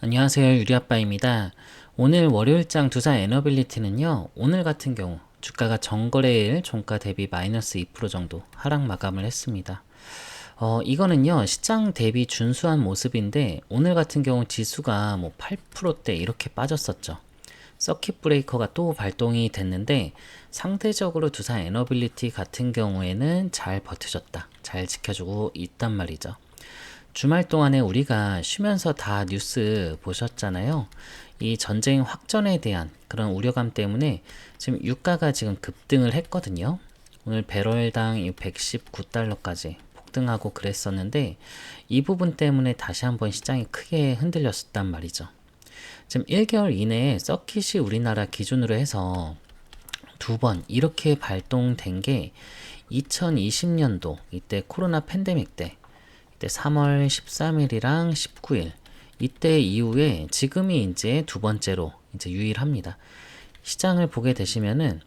안녕하세요. 유리아빠입니다. 오늘 월요일장 두산 에너빌리티는요, 오늘 같은 경우 주가가 전거래일 종가 대비 마이너스 2% 정도 하락 마감을 했습니다. 이거는요, 시장 대비 준수한 모습인데, 오늘 같은 경우 지수가 뭐 8%대 이렇게 빠졌었죠. 서킷 브레이커가 또 발동이 됐는데, 상대적으로 두산 에너빌리티 같은 경우에는 잘 버텨줬다. 잘 지켜주고 있단 말이죠. 주말 동안에 우리가 쉬면서 다 뉴스 보셨잖아요. 이 전쟁 확전에 대한 그런 우려감 때문에 지금 유가가 지금 급등을 했거든요. 오늘 배럴당 119달러까지 폭등하고 그랬었는데 이 부분 때문에 다시 한번 시장이 크게 흔들렸었단 말이죠. 지금 1개월 이내에 서킷이 우리나라 기준으로 해서 두 번 이렇게 발동된 게 2020년도 이때 코로나 팬데믹 때 이때 3월 13일이랑 19일 이때 이후에 지금이 이제 두 번째로 이제 유일합니다. 시장을 보게 되시면은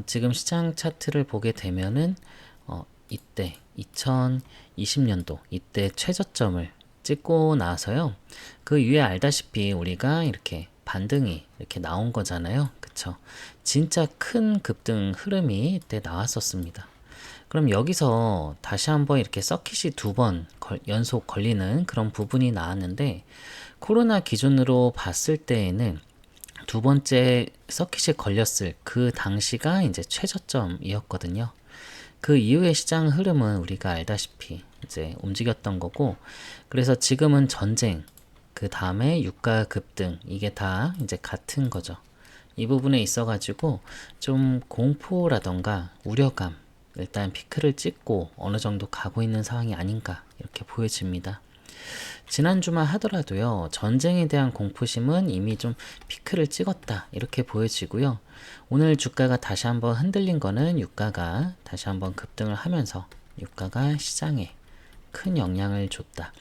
지금 시장 차트를 보게 되면은 이때 2020년도 이때 최저점을 찍고 나서요. 그 위에 알다시피 우리가 이렇게 반등이 이렇게 나온 거잖아요. 그쵸? 진짜 큰 급등 흐름이 이때 나왔었습니다. 그럼 여기서 다시 한번 이렇게 서킷이 두 번 연속 걸리는 그런 부분이 나왔는데 코로나 기준으로 봤을 때에는 두 번째 서킷이 걸렸을 그 당시가 이제 최저점이었거든요. 그 이후의 시장 흐름은 우리가 알다시피 이제 움직였던 거고, 그래서 지금은 전쟁, 그 다음에 유가 급등, 이게 다 이제 같은 거죠. 이 부분에 있어가지고 좀 공포라던가 우려감, 일단 피크를 찍고 어느 정도 가고 있는 상황이 아닌가 이렇게 보여집니다. 지난주만 하더라도요, 전쟁에 대한 공포심은 이미 좀 피크를 찍었다 이렇게 보여지고요. 오늘 주가가 다시 한번 흔들린 거는 유가가 다시 한번 급등을 하면서 유가가 시장에 큰 영향을 줬다.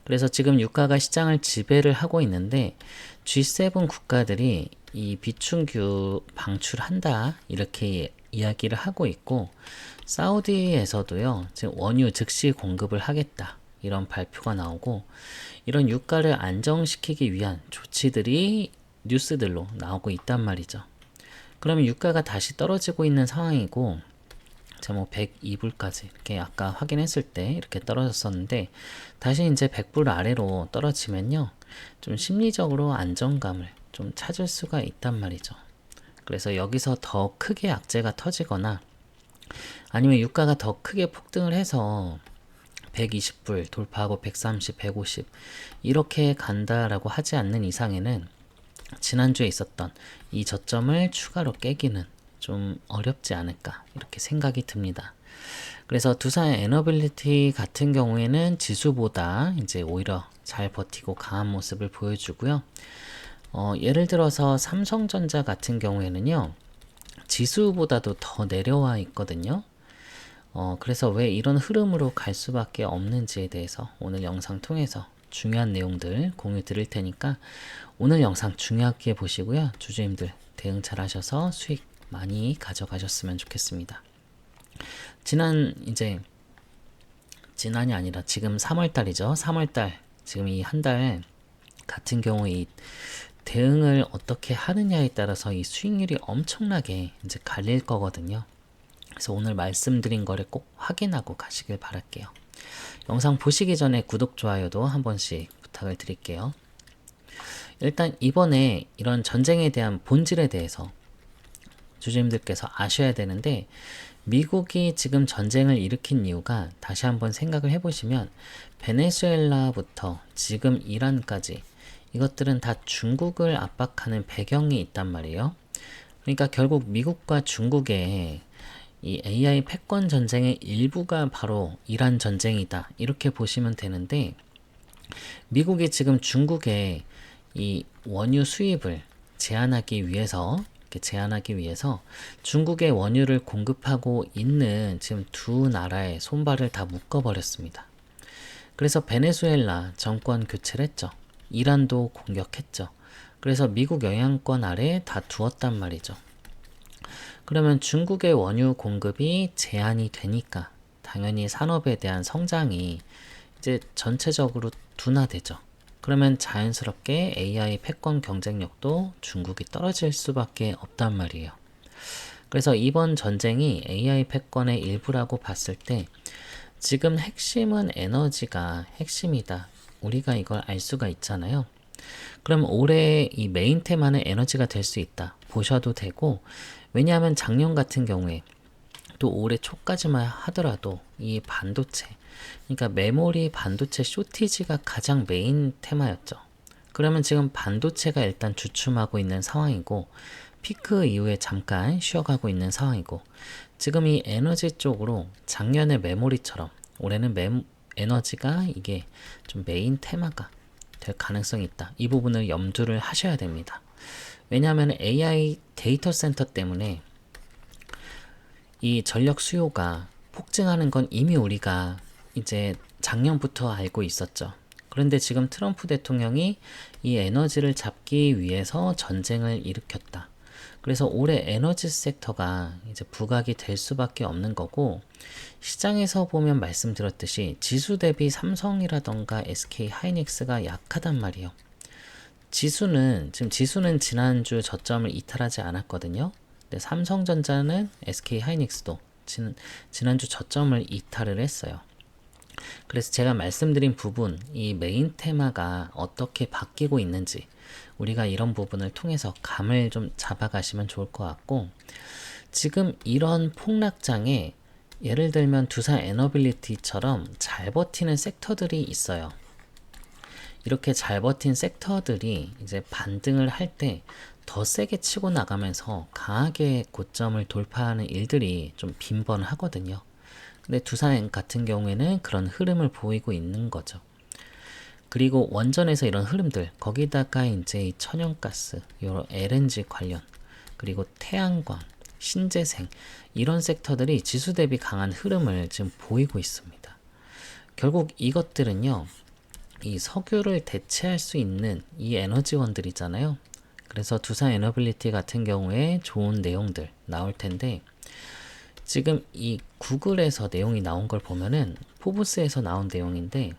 그래서 지금 유가가 시장을 지배를 하고 있는데 G7 국가들이 이 비축유 방출한다 이렇게 이야기를 하고 있고, 사우디에서도요 지금 원유 즉시 공급을 하겠다 이런 발표가 나오고, 이런 유가를 안정시키기 위한 조치들이 뉴스들로 나오고 있단 말이죠. 그러면 유가가 다시 떨어지고 있는 상황이고, 제가 뭐 102불까지 이렇게 아까 확인했을 때 이렇게 떨어졌었는데 다시 이제 100불 아래로 떨어지면요 좀 심리적으로 안정감을 좀 찾을 수가 있단 말이죠. 그래서 여기서 더 크게 악재가 터지거나 아니면 유가가 더 크게 폭등을 해서 120불 돌파하고 130, 150 이렇게 간다라고 하지 않는 이상에는 지난주에 있었던 이 저점을 추가로 깨기는 좀 어렵지 않을까 이렇게 생각이 듭니다. 그래서 두산 에너빌리티 같은 경우에는 지수보다 이제 오히려 잘 버티고 강한 모습을 보여주고요. 예를 들어서 삼성전자 같은 경우에는요, 지수보다도 더 내려와 있거든요. 그래서 왜 이런 흐름으로 갈 수밖에 없는지에 대해서 오늘 영상 통해서 중요한 내용들 공유 드릴 테니까 오늘 영상 중요하게 보시고요. 주주님들 대응 잘 하셔서 수익 많이 가져가셨으면 좋겠습니다. 지난이 아니라 지금 3월달이죠. 3월달 지금 이 한 달 같은 경우 이 대응을 어떻게 하느냐에 따라서 이 수익률이 엄청나게 이제 갈릴 거거든요. 그래서 오늘 말씀드린 거를 꼭 확인하고 가시길 바랄게요. 영상 보시기 전에 구독, 좋아요도 한 번씩 부탁을 드릴게요. 일단 이번에 이런 전쟁에 대한 본질에 대해서 주주님들께서 아셔야 되는데, 미국이 지금 전쟁을 일으킨 이유가 다시 한번 생각을 해보시면 베네수엘라부터 지금 이란까지 이것들은 다 중국을 압박하는 배경이 있단 말이에요. 그러니까 결국 미국과 중국의 이 AI 패권 전쟁의 일부가 바로 이란 전쟁이다 이렇게 보시면 되는데, 미국이 지금 중국의 이 원유 수입을 제한하기 위해서 중국의 원유를 공급하고 있는 지금 두 나라의 손발을 다 묶어버렸습니다. 그래서 베네수엘라 정권 교체를 했죠. 이란도 공격했죠. 그래서 미국 영향권 아래 다 두었단 말이죠. 그러면 중국의 원유 공급이 제한이 되니까 당연히 산업에 대한 성장이 이제 전체적으로 둔화되죠. 그러면 자연스럽게 AI 패권 경쟁력도 중국이 떨어질 수밖에 없단 말이에요. 그래서 이번 전쟁이 AI 패권의 일부라고 봤을 때 지금 핵심은 에너지가 핵심이다. 우리가 이걸 알 수가 있잖아요. 그럼 올해 이 메인 테마는 에너지가 될 수 있다. 보셔도 되고, 왜냐하면 작년 같은 경우에 또 올해 초까지만 하더라도 이 반도체, 그러니까 메모리 반도체 쇼티지가 가장 메인 테마였죠. 그러면 지금 반도체가 일단 주춤하고 있는 상황이고, 피크 이후에 잠깐 쉬어가고 있는 상황이고, 지금 이 에너지 쪽으로 작년에 메모리처럼 올해는 에너지가 이게 좀 메인 테마가 될 가능성이 있다. 이 부분을 염두를 하셔야 됩니다. 왜냐하면 AI 데이터 센터 때문에 이 전력 수요가 폭증하는 건 이미 우리가 이제 작년부터 알고 있었죠. 그런데 지금 트럼프 대통령이 이 에너지를 잡기 위해서 전쟁을 일으켰다. 그래서 올해 에너지 섹터가 이제 부각이 될 수밖에 없는 거고, 시장에서 보면 말씀드렸듯이 지수 대비 삼성이라던가 SK 하이닉스가 약하단 말이에요. 지수는 지난주 저점을 이탈하지 않았거든요. 근데 삼성전자는 SK 하이닉스도 지난주 저점을 이탈을 했어요. 그래서 제가 말씀드린 부분, 이 메인 테마가 어떻게 바뀌고 있는지 우리가 이런 부분을 통해서 감을 좀 잡아가시면 좋을 것 같고, 지금 이런 폭락장에 예를 들면 두산 에너빌리티처럼 잘 버티는 섹터들이 있어요. 이렇게 잘 버틴 섹터들이 이제 반등을 할 때 더 세게 치고 나가면서 강하게 고점을 돌파하는 일들이 좀 빈번하거든요. 근데 두산 같은 경우에는 그런 흐름을 보이고 있는 거죠. 그리고 원전에서 이런 흐름들, 거기다가 이제 천연가스, 요런 LNG 관련, 그리고 태양광, 신재생, 이런 섹터들이 지수 대비 강한 흐름을 지금 보이고 있습니다. 결국 이것들은요, 이 석유를 대체할 수 있는 이 에너지원들이잖아요. 그래서 두산 에너빌리티 같은 경우에 좋은 내용들 나올 텐데, 지금 이 구글에서 내용이 나온 걸 보면은 포브스에서 나온 내용인데,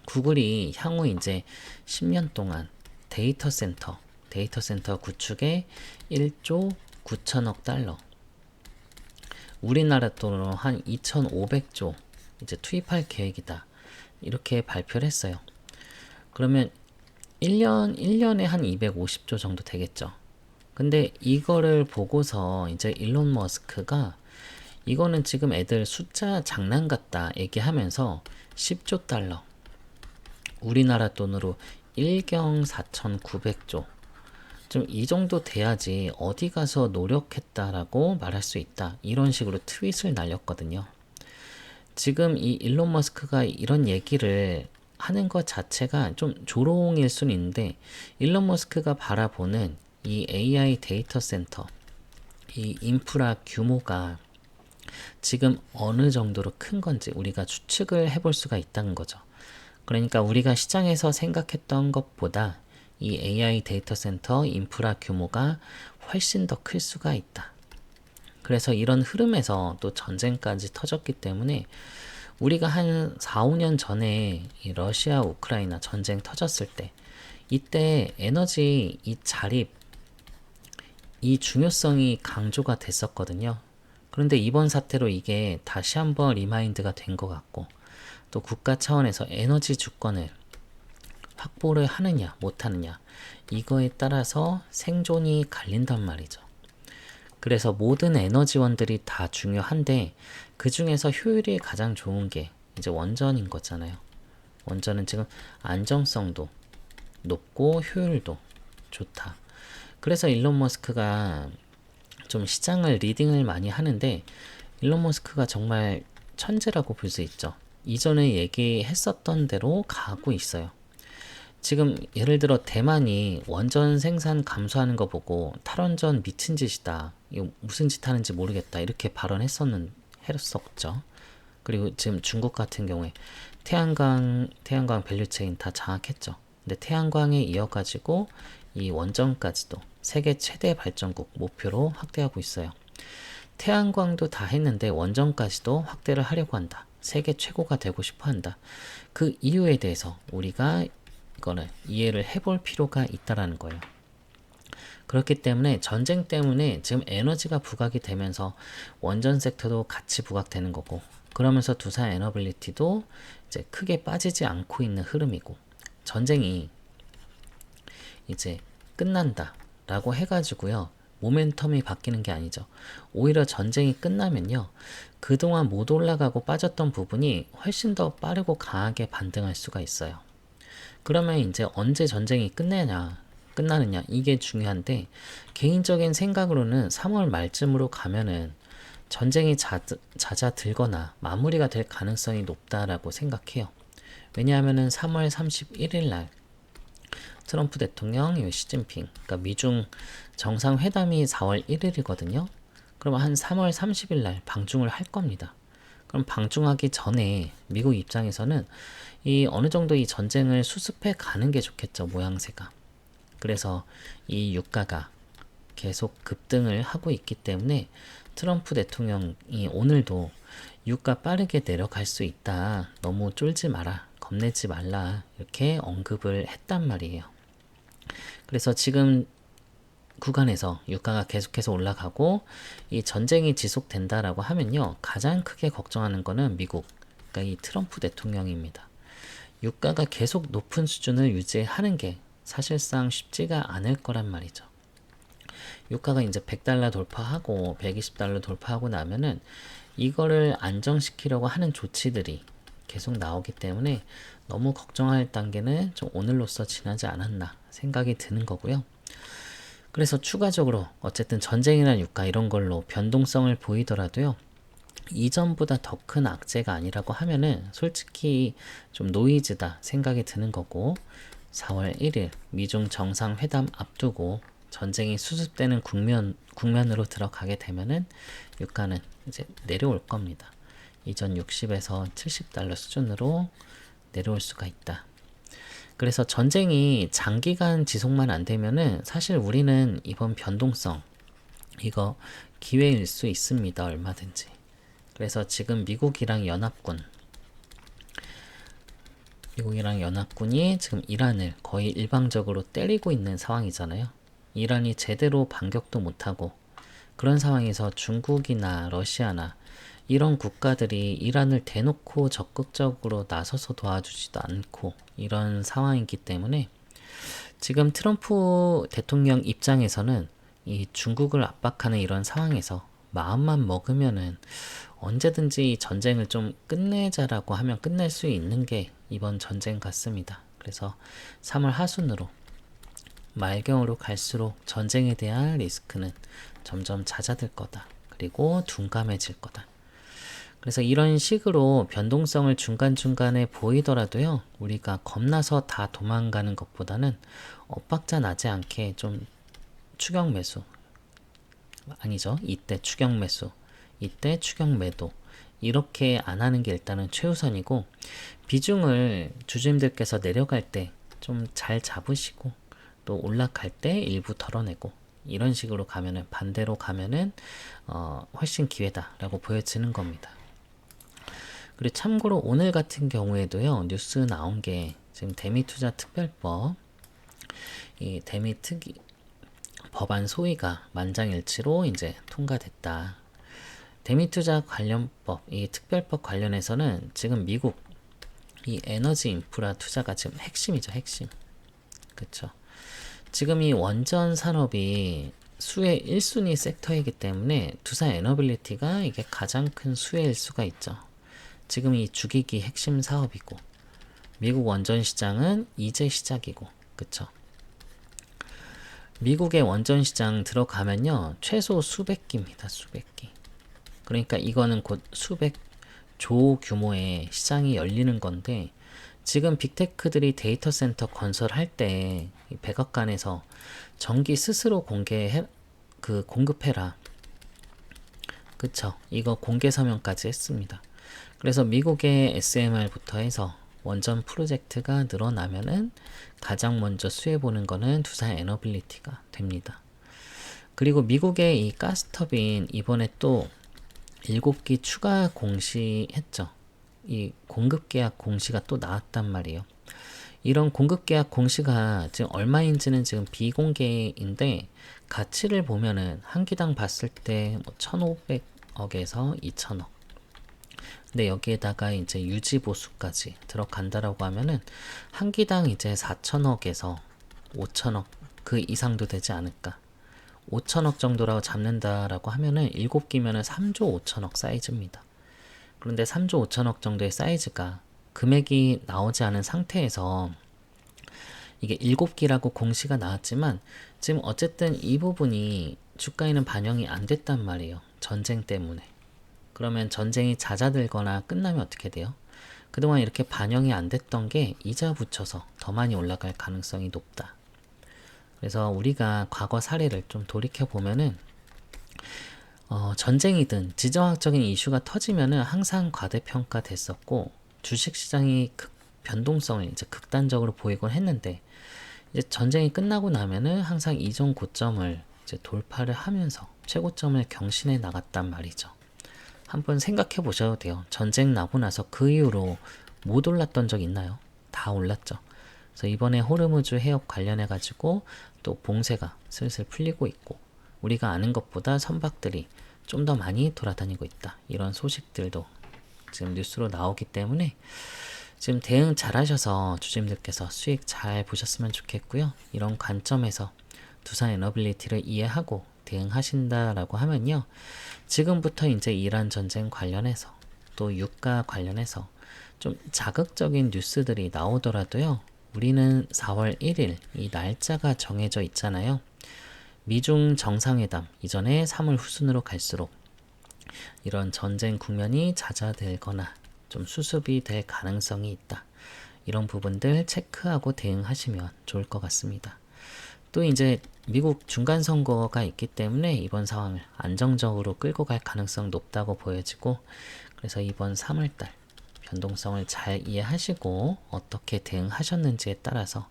구글이 향후 이제 10년 동안 데이터 센터 구축에 1조 9천억 달러, 우리나라 돈으로 한 2,500조 이제 투입할 계획이다. 이렇게 발표를 했어요. 그러면 1년에 한 250조 정도 되겠죠. 근데 이거를 보고서 이제 일론 머스크가 이거는 지금 애들 숫자 장난 같다 얘기하면서 10조 달러, 우리나라 돈으로 1경 4,900조, 좀 이 정도 돼야지 어디 가서 노력했다라고 말할 수 있다. 이런 식으로 트윗을 날렸거든요. 지금 이 일론 머스크가 이런 얘기를 하는 것 자체가 좀 조롱일 수는 있는데, 일론 머스크가 바라보는 이 AI 데이터 센터, 이 인프라 규모가 지금 어느 정도로 큰 건지 우리가 추측을 해볼 수가 있다는 거죠. 그러니까 우리가 시장에서 생각했던 것보다 이 AI 데이터 센터 인프라 규모가 훨씬 더 클 수가 있다. 그래서 이런 흐름에서 또 전쟁까지 터졌기 때문에 우리가 한 4, 5년 전에 이 러시아 우크라이나 전쟁 터졌을 때, 이때 에너지 이 자립, 이 중요성이 강조가 됐었거든요. 그런데 이번 사태로 이게 다시 한번 리마인드가 된 것 같고, 또 국가 차원에서 에너지 주권을 확보를 하느냐 못하느냐, 이거에 따라서 생존이 갈린단 말이죠. 그래서 모든 에너지원들이 다 중요한데 그 중에서 효율이 가장 좋은 게 이제 원전인 거잖아요. 원전은 지금 안정성도 높고 효율도 좋다. 그래서 일론 머스크가 좀 시장을 리딩을 많이 하는데, 일론 머스크가 정말 천재라고 볼 수 있죠. 이전에 얘기했었던 대로 가고 있어요. 지금 예를 들어 대만이 원전 생산 감소하는 거 보고 탈원전 미친 짓이다, 이거 무슨 짓 하는지 모르겠다, 이렇게 했었죠. 그리고 지금 중국 같은 경우에 태양광 밸류체인 다 장악했죠. 근데 태양광에 이어가지고 이 원전까지도 세계 최대 발전국 목표로 확대하고 있어요. 태양광도 다 했는데 원전까지도 확대를 하려고 한다. 세계 최고가 되고 싶어 한다. 그 이유에 대해서 우리가 이거는 이해를 해볼 필요가 있다라는 거예요. 그렇기 때문에 전쟁 때문에 지금 에너지가 부각이 되면서 원전 섹터도 같이 부각되는 거고, 그러면서 두산 에너빌리티도 이제 크게 빠지지 않고 있는 흐름이고, 전쟁이 이제 끝난다 라고 해가지고요 모멘텀이 바뀌는 게 아니죠. 오히려 전쟁이 끝나면요 그동안 못 올라가고 빠졌던 부분이 훨씬 더 빠르고 강하게 반등할 수가 있어요. 그러면 이제 언제 전쟁이 끝나느냐 이게 중요한데, 개인적인 생각으로는 3월 말쯤으로 가면은 전쟁이 잦아들거나 마무리가 될 가능성이 높다라고 생각해요. 왜냐하면은 3월 31일 날 트럼프 대통령, 시진핑, 그러니까 미중 정상회담이 4월 1일이거든요. 그럼 한 3월 30일 날 방중을 할 겁니다. 그럼 방중하기 전에 미국 입장에서는 이 어느 정도 이 전쟁을 수습해 가는 게 좋겠죠, 모양새가. 그래서 이 유가가 계속 급등을 하고 있기 때문에 트럼프 대통령이 오늘도 유가 빠르게 내려갈 수 있다. 너무 쫄지 마라. 겁내지 말라. 이렇게 언급을 했단 말이에요. 그래서 지금 구간에서 유가가 계속해서 올라가고 이 전쟁이 지속된다라고 하면요 가장 크게 걱정하는 거는 미국, 그러니까 이 트럼프 대통령입니다. 유가가 계속 높은 수준을 유지하는 게 사실상 쉽지가 않을 거란 말이죠. 유가가 이제 100달러 돌파하고 120달러 돌파하고 나면은 이거를 안정시키려고 하는 조치들이 계속 나오기 때문에 너무 걱정할 단계는 좀 오늘로써 지나지 않았나 생각이 드는 거고요. 그래서 추가적으로 어쨌든 전쟁이나 유가 이런 걸로 변동성을 보이더라도요. 이전보다 더 큰 악재가 아니라고 하면은 솔직히 좀 노이즈다 생각이 드는 거고, 4월 1일 미중 정상회담 앞두고 전쟁이 수습되는 국면으로 들어가게 되면은 유가는 이제 내려올 겁니다. 이전 60에서 70달러 수준으로 내려올 수가 있다. 그래서 전쟁이 장기간 지속만 안 되면은 사실 우리는 이번 변동성 이거 기회일 수 있습니다. 얼마든지. 그래서 지금 미국이랑 연합군이 지금 이란을 거의 일방적으로 때리고 있는 상황이잖아요. 이란이 제대로 반격도 못하고, 그런 상황에서 중국이나 러시아나 이런 국가들이 이란을 대놓고 적극적으로 나서서 도와주지도 않고 이런 상황이기 때문에 지금 트럼프 대통령 입장에서는 이 중국을 압박하는 이런 상황에서 마음만 먹으면은 언제든지 이 전쟁을 좀 끝내자라고 하면 끝낼 수 있는 게 이번 전쟁 같습니다. 그래서 3월 하순으로 말경으로 갈수록 전쟁에 대한 리스크는 점점 잦아들 거다. 그리고 둔감해질 거다. 그래서 이런 식으로 변동성을 중간중간에 보이더라도요, 우리가 겁나서 다 도망가는 것보다는 엇박자 나지 않게 좀 추격 매수, 아니죠, 이때 추격 매수, 이때 추격 매도, 이렇게 안 하는 게 일단은 최우선이고, 비중을 주주님들께서 내려갈 때 좀 잘 잡으시고, 또 올라갈 때 일부 덜어내고, 이런 식으로 가면은, 반대로 가면은 훨씬 기회다라고 보여지는 겁니다. 그리고 참고로 오늘 같은 경우에도요, 뉴스 나온 게 지금 대미투자 특별법, 이 대미특위 법안 소위가 만장일치로 이제 통과됐다. 대미투자 관련법, 이 특별법 관련해서는 지금 미국 이 에너지 인프라 투자가 지금 핵심이죠, 핵심. 그쵸? 지금 이 원전 산업이 수혜 1순위 섹터이기 때문에 두산 에너빌리티가 이게 가장 큰 수혜일 수가 있죠. 지금 이 주기기 핵심 사업이고, 미국 원전 시장은 이제 시작이고, 그쵸? 미국의 원전 시장 들어가면요, 최소 수백 기입니다, 수백 기. 그러니까 이거는 곧 수백 조 규모의 시장이 열리는 건데, 지금 빅테크들이 데이터 센터 건설할 때 백악관에서 전기 스스로 공급해라. 그쵸? 이거 공개 서명까지 했습니다. 그래서 미국의 SMR부터 해서 원전 프로젝트가 늘어나면은 가장 먼저 수혜보는 거는 두산 에너빌리티가 됩니다. 그리고 미국의 이 가스터빈 이번에 또 7기 추가 공시했죠. 이 공급계약 공시가 또 나왔단 말이에요. 이런 공급계약 공시가 지금 얼마인지는 지금 비공개인데 가치를 보면은 한 기당 봤을 때 뭐 1,500억에서 2,000억. 근데 여기에다가 이제 유지보수까지 들어간다라고 하면은 한 기당 이제 4,000억에서 5,000억 그 이상도 되지 않을까. 5,000억 정도라고 잡는다라고 하면은 7기면은 3조 5천억 사이즈입니다. 그런데 3조 5천억 정도의 사이즈가 금액이 나오지 않은 상태에서 이게 7기라고 공시가 나왔지만 지금 어쨌든 이 부분이 주가에는 반영이 안 됐단 말이에요. 전쟁 때문에. 그러면 전쟁이 잦아들거나 끝나면 어떻게 돼요? 그동안 이렇게 반영이 안 됐던 게 이자 붙여서 더 많이 올라갈 가능성이 높다. 그래서 우리가 과거 사례를 좀 돌이켜 보면은 전쟁이든 지정학적인 이슈가 터지면은 항상 과대평가 됐었고 주식시장이 변동성을 이제 극단적으로 보이곤 했는데 이제 전쟁이 끝나고 나면은 항상 이전 고점을 이제 돌파를 하면서 최고점을 경신해 나갔단 말이죠. 한번 생각해 보셔도 돼요. 전쟁 나고 나서 그 이후로 못 올랐던 적 있나요? 다 올랐죠. 그래서 이번에 호르무즈 해협 관련해 가지고 또 봉쇄가 슬슬 풀리고 있고 우리가 아는 것보다 선박들이 좀 더 많이 돌아다니고 있다. 이런 소식들도 지금 뉴스로 나오기 때문에 지금 대응 잘 하셔서 주주님들께서 수익 잘 보셨으면 좋겠고요. 이런 관점에서 두산 에너빌리티를 이해하고 대응하신다라고 하면요. 지금부터 이제 이란 전쟁 관련해서 또 유가 관련해서 좀 자극적인 뉴스들이 나오더라도요. 우리는 4월 1일 이 날짜가 정해져 있잖아요. 미중 정상회담 이전에 3월 후순으로 갈수록 이런 전쟁 국면이 잦아들거나 좀 수습이 될 가능성이 있다. 이런 부분들 체크하고 대응하시면 좋을 것 같습니다. 또 이제 미국 중간선거가 있기 때문에 이번 상황을 안정적으로 끌고 갈 가능성 높다고 보여지고 그래서 이번 3월달 변동성을 잘 이해하시고 어떻게 대응하셨는지에 따라서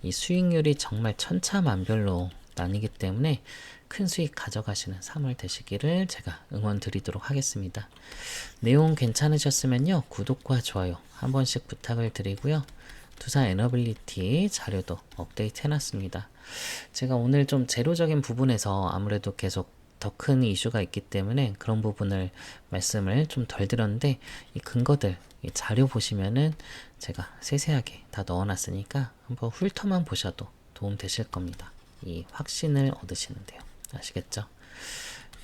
이 수익률이 정말 천차만별로 나뉘기 때문에 큰 수익 가져가시는 3월 되시기를 제가 응원 드리도록 하겠습니다. 내용 괜찮으셨으면요. 구독과 좋아요 한 번씩 부탁을 드리고요. 두산 에너빌리티 자료도 업데이트 해놨습니다. 제가 오늘 좀 재료적인 부분에서 아무래도 계속 더 큰 이슈가 있기 때문에 그런 부분을 말씀을 좀 덜 드렸는데 이 근거들 이 자료 보시면은 제가 세세하게 다 넣어놨으니까 한번 훑어만 보셔도 도움 되실 겁니다. 이 확신을 얻으시는데요. 아시겠죠?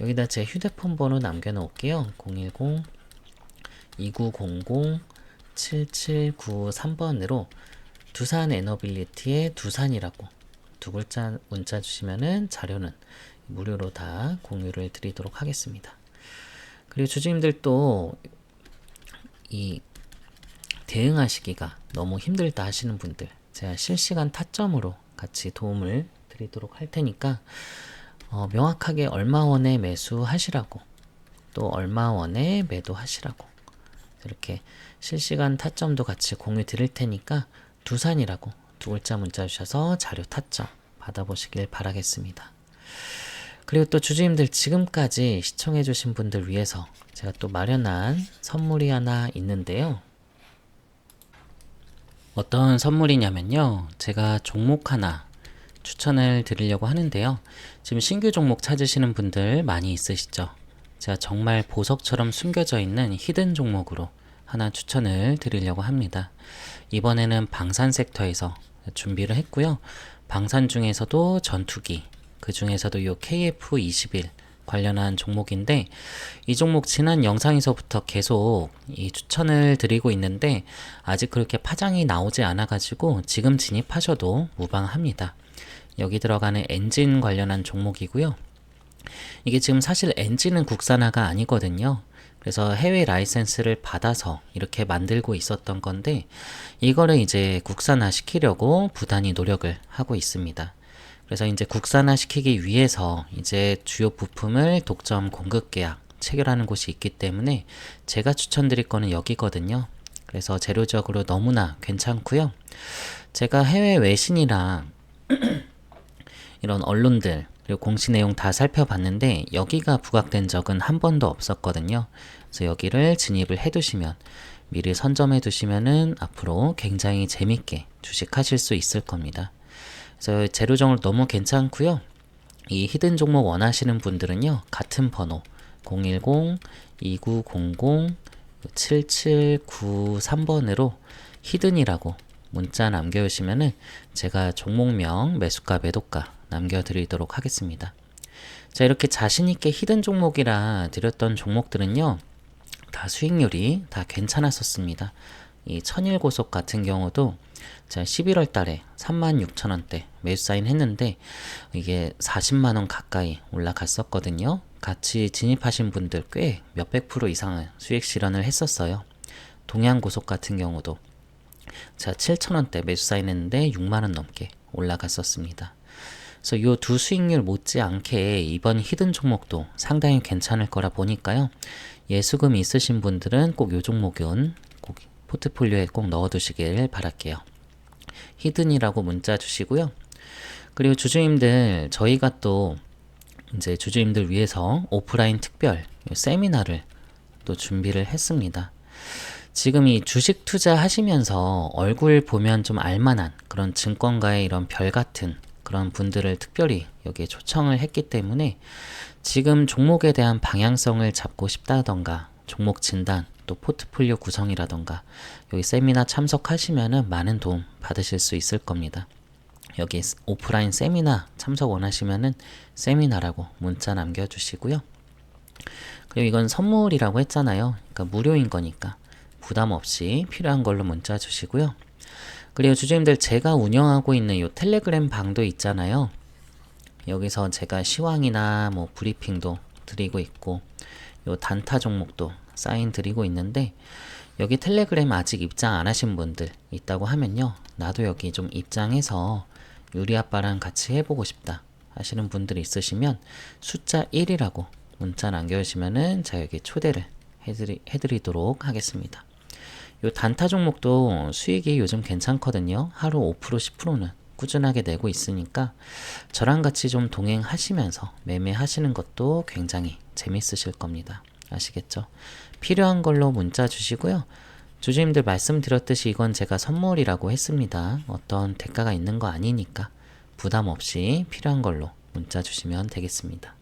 여기다 제 휴대폰 번호 남겨놓을게요. 010-2900-7793번으로 두산 에너빌리티의 두산이라고 두 글자 문자 주시면은 자료는 무료로 다 공유를 드리도록 하겠습니다. 그리고 주주님들도 이 대응하시기가 너무 힘들다 하시는 분들 제가 실시간 타점으로 같이 도움을 드리도록 할 테니까 명확하게 얼마 원에 매수하시라고 또 얼마 원에 매도하시라고 이렇게 실시간 타점도 같이 공유 드릴 테니까 두산이라고 두 글자 문자 주셔서 자료 타점 받아보시길 바라겠습니다. 그리고 또 주주님들 지금까지 시청해주신 분들 위해서 제가 또 마련한 선물이 하나 있는데요. 어떤 선물이냐면요. 제가 종목 하나 추천을 드리려고 하는데요. 지금 신규 종목 찾으시는 분들 많이 있으시죠? 제가 정말 보석처럼 숨겨져 있는 히든 종목으로 하나 추천을 드리려고 합니다. 이번에는 방산 섹터에서 준비를 했고요. 방산 중에서도 전투기, 그 중에서도 이 KF21 관련한 종목인데 이 종목 지난 영상에서부터 계속 이 추천을 드리고 있는데 아직 그렇게 파장이 나오지 않아 가지고 지금 진입하셔도 무방합니다. 여기 들어가는 엔진 관련한 종목이고요. 이게 지금 사실 엔진은 국산화가 아니거든요. 그래서 해외 라이센스를 받아서 이렇게 만들고 있었던 건데 이거를 이제 국산화 시키려고 부단히 노력을 하고 있습니다. 그래서 이제 국산화 시키기 위해서 이제 주요 부품을 독점 공급 계약 체결하는 곳이 있기 때문에 제가 추천드릴 거는 여기거든요. 그래서 재료적으로 너무나 괜찮고요. 제가 해외 외신이랑 이런 언론들 그리고 공시 내용 다 살펴봤는데 여기가 부각된 적은 한 번도 없었거든요. 그래서 여기를 진입을 해두시면 미리 선점해 두시면은 앞으로 굉장히 재밌게 주식하실 수 있을 겁니다. 그래서 재료정을 너무 괜찮고요. 이 히든 종목 원하시는 분들은요. 같은 번호 010-2900-7793번으로 히든이라고 문자 남겨주시면은 제가 종목명, 매수가, 매도가 남겨드리도록 하겠습니다. 자, 이렇게 자신있게 히든 종목이라 드렸던 종목들은요. 다 수익률이 다 괜찮았었습니다. 이 천일고속 같은 경우도 자 11월 달에 36,000원대 매수 사인 했는데 이게 40만원 가까이 올라갔었거든요. 같이 진입하신 분들 꽤 몇백 프로 이상의 수익 실현을 했었어요. 동양고속 같은 경우도 자 7,000원대 매수 사인 했는데 6만원 넘게 올라갔었습니다. 그래서 이 두 수익률 못지않게 이번 히든 종목도 상당히 괜찮을 거라 보니까요. 예수금 있으신 분들은 꼭 이 종목은 꼭 포트폴리오에 꼭 넣어두시길 바랄게요. 히든이라고 문자 주시고요. 그리고 주주님들 저희가 또 이제 주주님들 위해서 오프라인 특별 세미나를 또 준비를 했습니다. 지금 이 주식 투자 하시면서 얼굴 보면 좀 알만한 그런 증권가의 이런 별 같은 그런 분들을 특별히 여기에 초청을 했기 때문에 지금 종목에 대한 방향성을 잡고 싶다던가 종목 진단 또 포트폴리오 구성이라던가 여기 세미나 참석하시면은 많은 도움 받으실 수 있을 겁니다. 여기 오프라인 세미나 참석 원하시면은 세미나라고 문자 남겨주시고요. 그리고 이건 선물이라고 했잖아요. 그러니까 무료인 거니까 부담 없이 필요한 걸로 문자 주시고요. 그리고 주주님들 제가 운영하고 있는 이 텔레그램 방도 있잖아요. 여기서 제가 시황이나 뭐 브리핑도 드리고 있고 요 단타 종목도 사인 드리고 있는데 여기 텔레그램 아직 입장 안 하신 분들 있다고 하면요. 나도 여기 좀 입장해서 유리 아빠랑 같이 해보고 싶다 하시는 분들이 있으시면 숫자 1이라고 문자 남겨주시면은 제가 여기 초대를 해드리도록 하겠습니다. 요 단타 종목도 수익이 요즘 괜찮거든요. 하루 5% 10%는 꾸준하게 내고 있으니까 저랑 같이 좀 동행하시면서 매매하시는 것도 굉장히 재밌으실 겁니다. 아시겠죠? 필요한 걸로 문자 주시고요. 주주님들 말씀드렸듯이 이건 제가 선물이라고 했습니다. 어떤 대가가 있는 거 아니니까 부담 없이 필요한 걸로 문자 주시면 되겠습니다.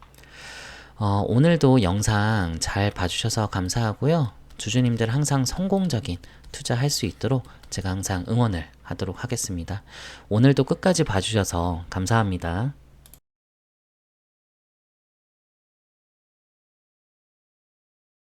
오늘도 영상 잘 봐주셔서 감사하고요. 주주님들 항상 성공적인 투자할 수 있도록 제가 항상 응원을 하도록 하겠습니다. 오늘도 끝까지 봐주셔서 감사합니다.